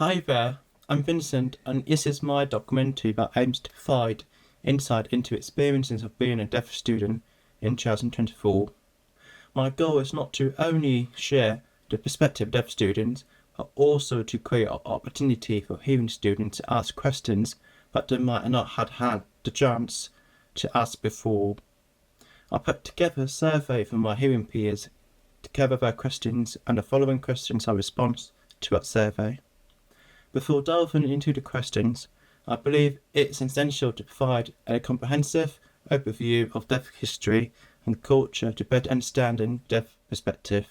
Hi there, I'm Vincent, and this is my documentary that aims to provide insight into experiences of being a deaf student in 2024. My goal is not to only share the perspective of deaf students, but also to create an opportunity for hearing students to ask questions that they might not have had the chance to ask before. I put together a survey for my hearing peers to gather their questions, and the following questions are response to that survey. Before delving into the questions, I believe it's essential to provide a comprehensive overview of deaf history and culture to better understand deaf perspective.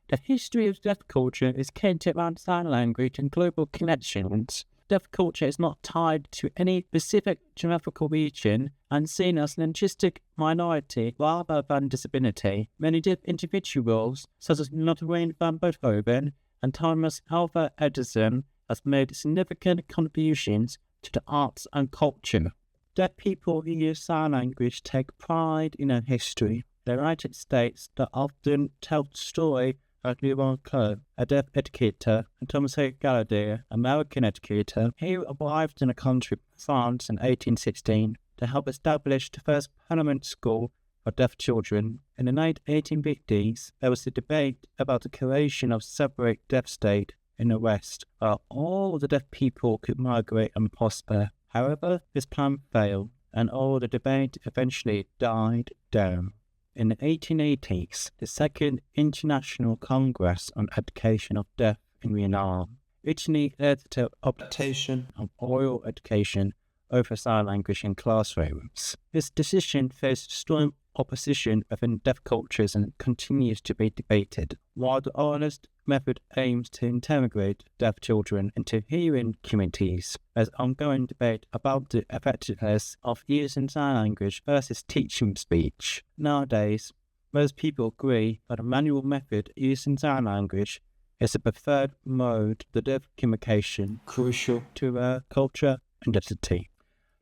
The history of deaf culture is centered around sign language and global connections. Deaf culture is not tied to any specific geographical region and seen as a linguistic minority rather than disability. Many deaf individuals, such as Lorraine van Beethoven and Thomas Alva Edison, have made significant contributions to the arts and culture. Deaf people who use sign language take pride in their history. The United States that often tell the story of Louis Kerr, a deaf educator, and Thomas A. Gallaudet, American educator, who arrived in the country from France in 1816 to help establish the first permanent school for deaf children. In the late 1850s, there was a debate about the creation of a separate deaf state in the West, where all the deaf people could migrate and prosper. However, this plan failed, and all the debate eventually died down. In the 1880s, the Second International Congress on Education of Deaf in Vietnam originally led to adaptation of oral education over sign language in classrooms. This decision faced strong opposition within deaf cultures and continues to be debated. While the honest method aims to integrate deaf children into hearing communities, there's ongoing debate about the effectiveness of using sign language versus teaching speech. Nowadays, most people agree that a manual method using sign language is the preferred mode for deaf communication, crucial to their culture and identity.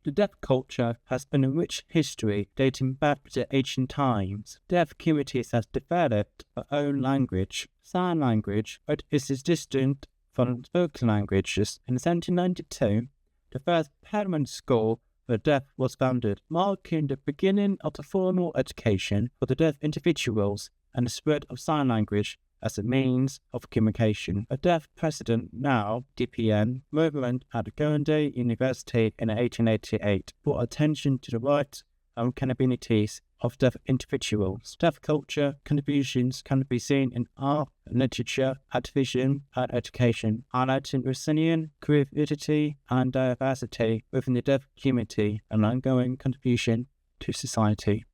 The deaf culture has been a rich history dating back to ancient times. Deaf communities have developed their own language, sign language, but is distinct from spoken languages. In 1792, the first permanent school for the deaf was founded, marking the beginning of the formal education for the deaf individuals and the spread of sign language as a means of communication. A deaf president, now DPN, movement at Gandhi University in 1888 brought attention to the rights and capabilities of deaf individuals. Deaf culture contributions can be seen in art, literature, activism, and education, highlighting resilience, creativity, and diversity within the deaf community, an ongoing contribution to society.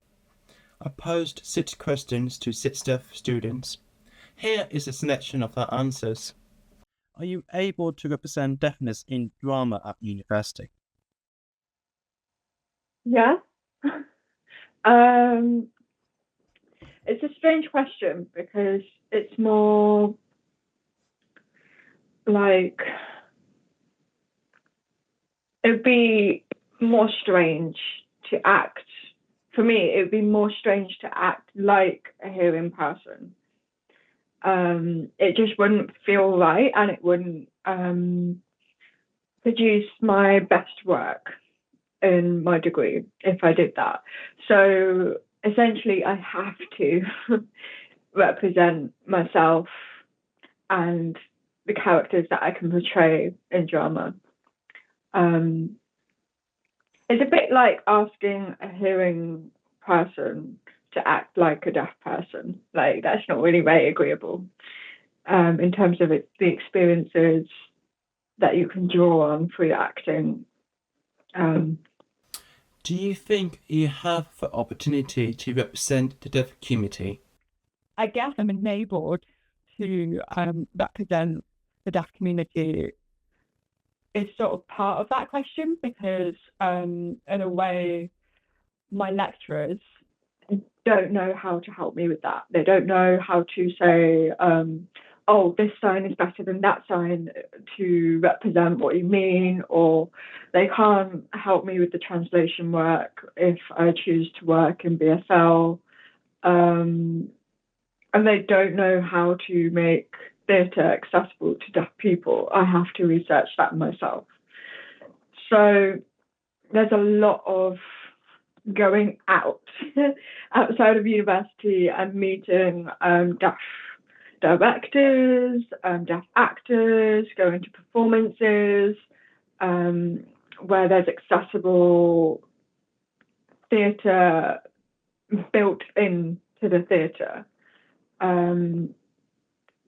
I posed 6 questions to 6 deaf students. Here is a selection of their answers. Are you able to represent deafness in drama at university? Yeah. It's a strange question because it's more like it would be more strange to act. For me, it would be more strange to act like a hearing person. It just wouldn't feel right, and it wouldn't produce my best work in my degree if I did that. So essentially, I have to represent myself and the characters that I can portray in drama. It's a bit like asking a hearing person to act like a deaf person. Like, that's not really very agreeable in terms of the experiences that you can draw on through acting. Do you think you have the opportunity to represent the deaf community? I guess I'm enabled to represent the deaf community is sort of part of that question because in a way my lecturers don't know how to help me with that. They don't know how to say, oh, this sign is better than that sign to represent what you mean, or they can't help me with the translation work if I choose to work in BSL. And they don't know how to make theatre accessible to deaf people, I have to research that myself. So there's a lot of going out outside of university and meeting deaf directors, deaf actors, going to performances where there's accessible theatre built into the theatre. And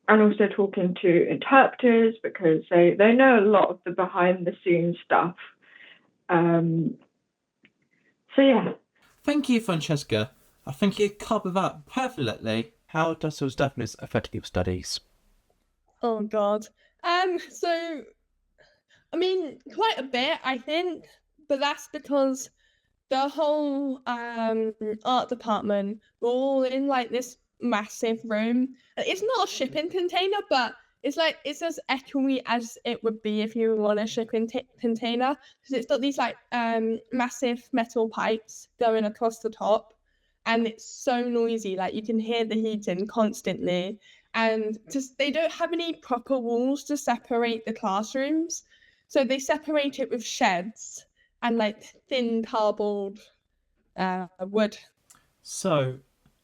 also talking to interpreters because they know a lot of the behind the scenes stuff. So yeah. Thank you, Francesca. I think you covered that perfectly. How does your deafness affect your studies? Oh God. So I mean, quite a bit, I think, but that's because the whole art department, we're all in like this massive room. It's not a shipping container, but it's as echoey as it would be if you were on a shipping container, because it's got these like massive metal pipes going across the top, and it's so noisy. Like you can hear the heating constantly, and just they don't have any proper walls to separate the classrooms, so they separate it with sheds and like thin cardboard wood. So,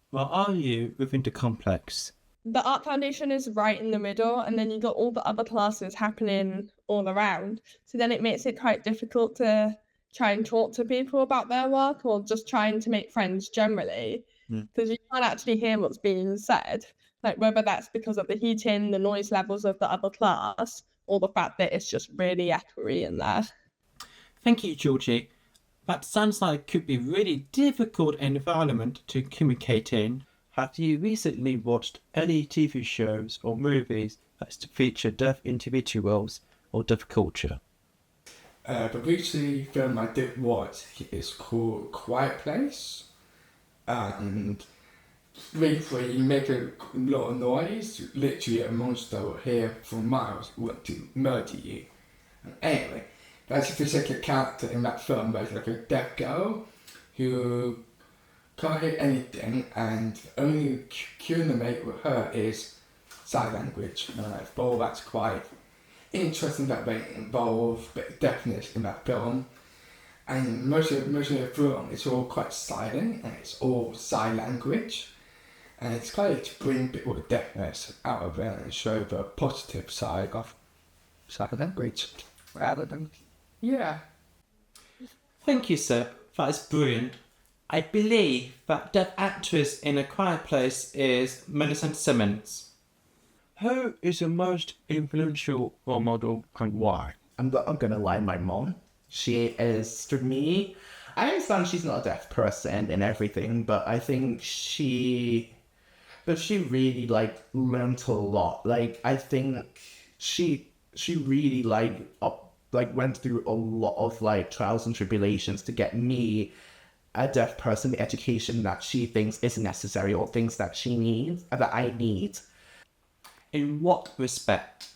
where are you within the complex? The art foundation is right in the middle, and then you got all the other classes happening all around. So then it makes it quite difficult to try and talk to people about their work or just trying to make friends generally, because you can't actually hear what's being said. Like whether that's because of the heating, the noise levels of the other class, or the fact that it's just really echoey in there. Thank you, Georgie. That sounds like it could be a really difficult environment to communicate in. Have you recently watched any TV shows or movies that feature deaf individuals or deaf culture? The recent film I did watch is called Quiet Place, and basically you make a lot of noise, literally a monster will hear from miles want to murder you. And anyway, there's a particular character in that film where it's like a deaf girl who can't hear anything, and the only communicate with her is sign language. And I thought that's quite interesting that they involve a bit of deafness in that film. And most of the film is all quite silent and it's all sign language. And it's kind of to bring people with deafness out of it and show the positive side of sign language rather than, yeah. Thank you, sir. That is brilliant. I believe that deaf actress in A Quiet Place is Millicent Simmons. Who is your most influential role model and why? I'm not gonna lie, my mom. She is, for me, I understand she's not a deaf person and everything, but I think she really, like, learned a lot. Like, I think she really, went through a lot of, like, trials and tribulations to get me, a deaf person, the education that she thinks is necessary or things that she needs, that I need. In what respect?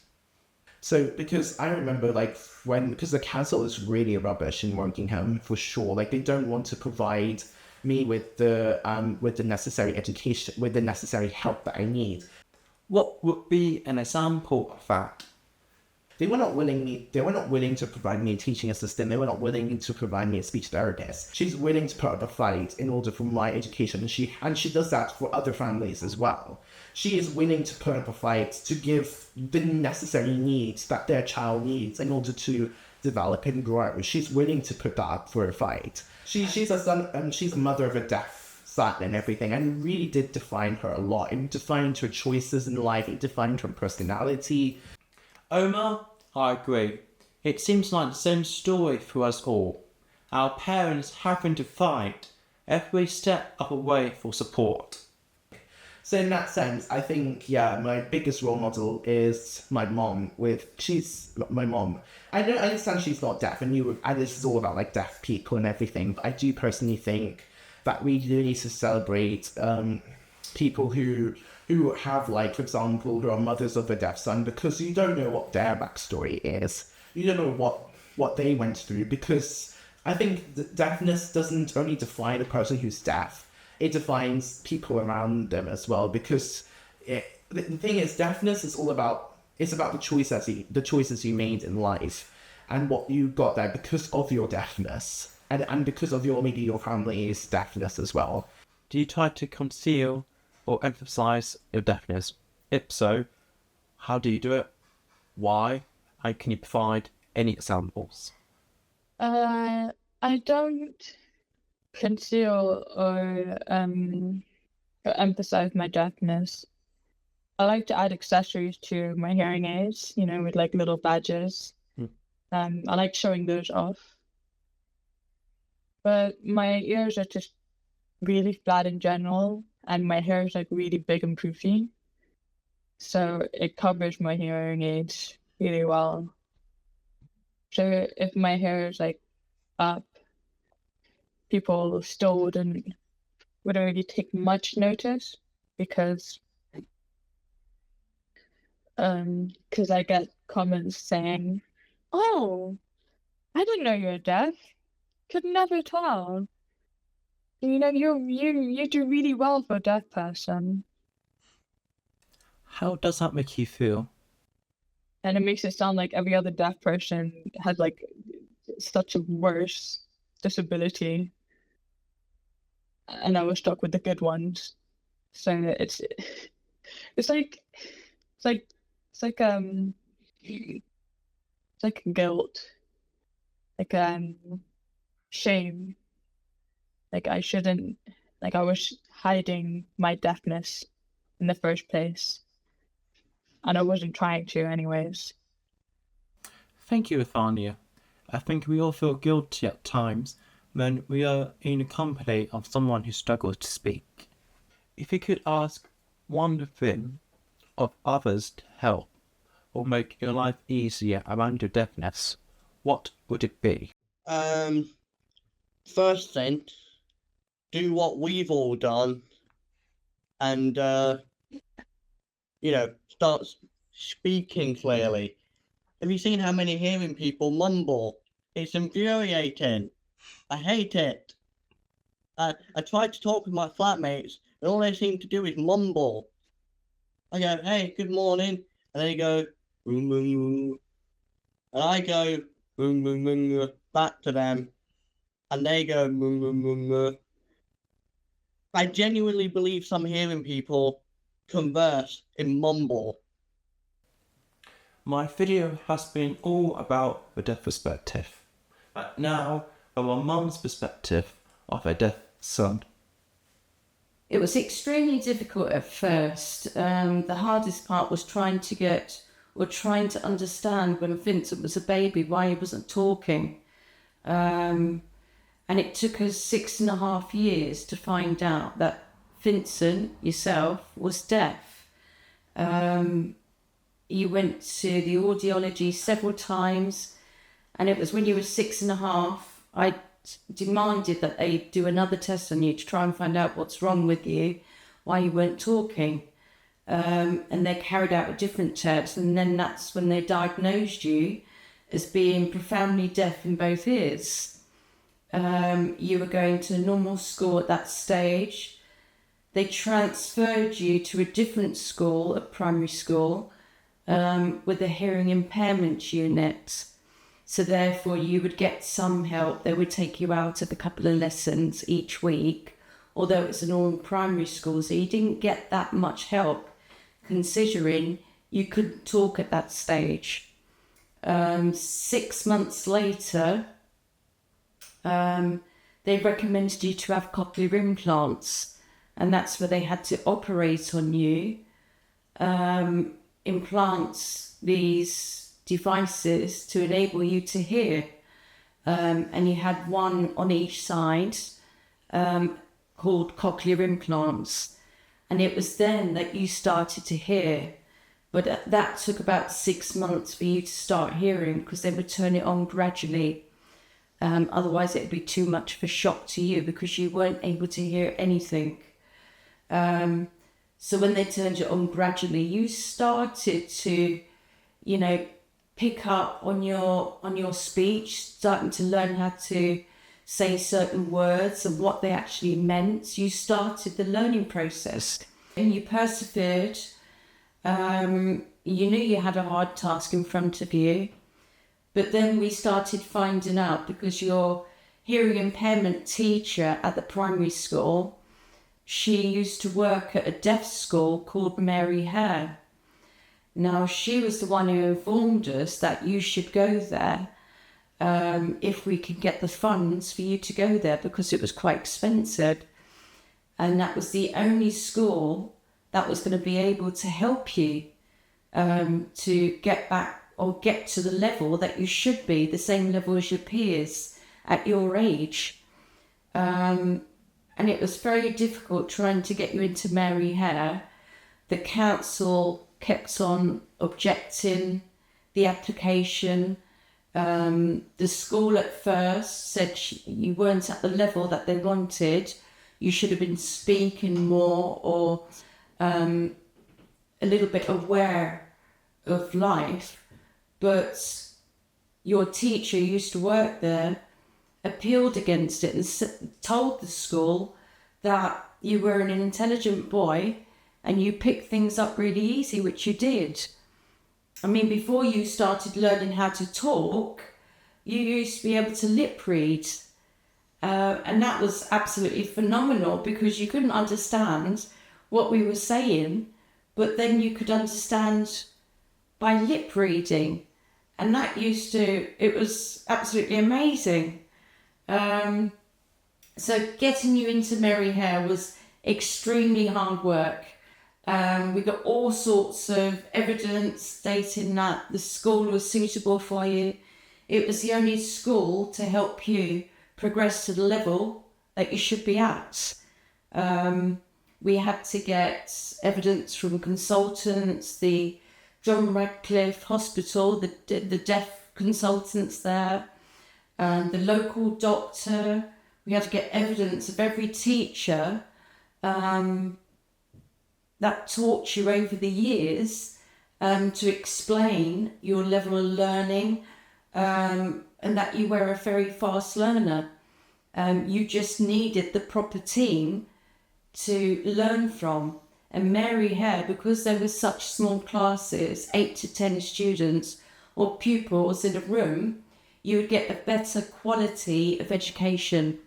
So, because I remember, like, because the council is really rubbish in Wokingham, for sure. Like, they don't want to provide me with the necessary education, with the necessary help that I need. What would be an example of that? They were not willing to provide me a teaching assistant. They were not willing to provide me a speech therapist. She's willing to put up a fight in order for my education, and she does that for other families as well. She is willing to put up a fight to give the necessary needs that their child needs in order to develop and grow. She's willing to put that up for a fight. She's a mother of a deaf son and everything, and it really did define her a lot. It defined her choices in life. It defined her personality. Omar, I agree. It seems like the same story for us all. Our parents having to fight every step of the way for support. So in that sense, I think, yeah, my biggest role model is my mom. She's my mom. I don't understand she's not deaf, and this is all about like deaf people and everything. But I do personally think that we do need to celebrate people who have, like, for example, who are mothers of a deaf son, because you don't know what their backstory is. You don't know what they went through, because I think that deafness doesn't only define a person who's deaf. It defines people around them as well, because the thing is, deafness is all about, it's about the choices you made in life and what you got there because of your deafness and because of maybe your family's deafness as well. Do you try to conceal or emphasize your deafness? If so, how do you do it? Why? And can you provide any examples? I don't conceal or emphasize my deafness. I like to add accessories to my hearing aids, with like little badges. I like showing those off. But my ears are just really flat in general, and my hair is like really big and poofy. So it covers my hearing aids really well. So if my hair is like up, people still wouldn't really take much notice because I get comments saying, "Oh, I didn't know you're deaf. Could never tell. You do really well for a deaf person." How does that make you feel? And it makes it sound like every other deaf person has like such a worse disability, and I was stuck with the good ones. So it's like it's like it's like it's like guilt, like shame. Like I shouldn't, like I was hiding my deafness in the first place, and I wasn't trying to anyways. Thank you, Athania. I think we all feel guilty at times when we are in the company of someone who struggles to speak. If you could ask one thing of others to help or make your life easier around your deafness, what would it be? First thing, do what we've all done and, start speaking clearly. Have you seen how many hearing people mumble? It's infuriating. I hate it. I tried to talk with my flatmates, and all they seem to do is mumble. I go, "Hey, good morning," and they go, "Boom, boom, boom," and I go, "Boom, boom, boom," back to them, and they go, "Boom, boom, boom." I genuinely believe some hearing people converse in mumble. My video has been all about the deaf perspective, but now from a mum's perspective of a deaf son. It was extremely difficult at first. The hardest part was trying to understand when Vincent was a baby why he wasn't talking. And it took us 6.5 years to find out that Vincent, yourself, was deaf. You went to the audiology several times, and it was when you were 6.5, I demanded that they do another test on you to try and find out what's wrong with you, why you weren't talking. And they carried out a different test, and then that's when they diagnosed you as being profoundly deaf in both ears. You were going to normal school at that stage. They transferred you to a different school, a primary school, with a hearing impairment unit. So therefore you would get some help. They would take you out of a couple of lessons each week, although it's an all primary school, so you didn't get that much help considering you couldn't talk at that stage. 6 months later, they recommended you to have cochlear implants, and that's where they had to operate on you, implants these devices to enable you to hear, and you had one on each side called cochlear implants, and it was then that you started to hear. But that took about 6 months for you to start hearing because they would turn it on gradually. Otherwise it would be too much of a shock to you because you weren't able to hear anything. So when they turned it on gradually, you started to, pick up on your speech, starting to learn how to say certain words and what they actually meant. You started the learning process and you persevered. You knew you had a hard task in front of you, but then we started finding out, because your hearing impairment teacher at the primary school, she used to work at a deaf school called Mary Hare. Now, she was the one who informed us that you should go there if we could get the funds for you to go there, because it was quite expensive. And that was the only school that was going to be able to help you to get back or get to the level that you should be, the same level as your peers at your age. And it was very difficult trying to get you into Mary Hare. The council kept on objecting the application. The school at first said you weren't at the level that they wanted. You should have been speaking more or a little bit aware of life. But your teacher who used to work there appealed against it and told the school that you were an intelligent boy and you picked things up really easy, which you did. I mean, before you started learning how to talk, you used to be able to lip read. And that was absolutely phenomenal, because you couldn't understand what we were saying, but then you could understand by lip reading. And that it was absolutely amazing. So getting you into Mary Hare was extremely hard work. We got all sorts of evidence stating that the school was suitable for you. It was the only school to help you progress to the level that you should be at. We had to get evidence from consultants, the John Radcliffe Hospital, the deaf consultants there, the local doctor. We had to get evidence of every teacher that taught you over the years to explain your level of learning, and that you were a very fast learner. You just needed the proper team to learn from. And Mary Hare, because there were such small classes, 8 to 10 students or pupils in a room, you would get a better quality of education,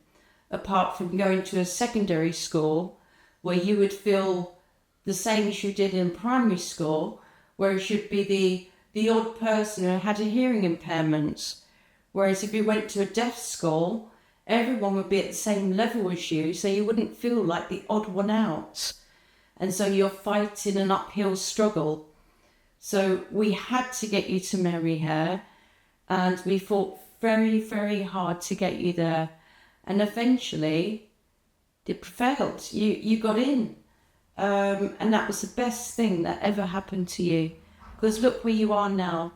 apart from going to a secondary school where you would feel the same as you did in primary school, whereas you'd be the odd person who had a hearing impairment. Whereas if you went to a deaf school, everyone would be at the same level as you, so you wouldn't feel like the odd one out. And so you're fighting an uphill struggle. So we had to get you to Mary Hare, and we fought very, very hard to get you there. And eventually, it prevailed. You got in. And that was the best thing that ever happened to you. Because look where you are now.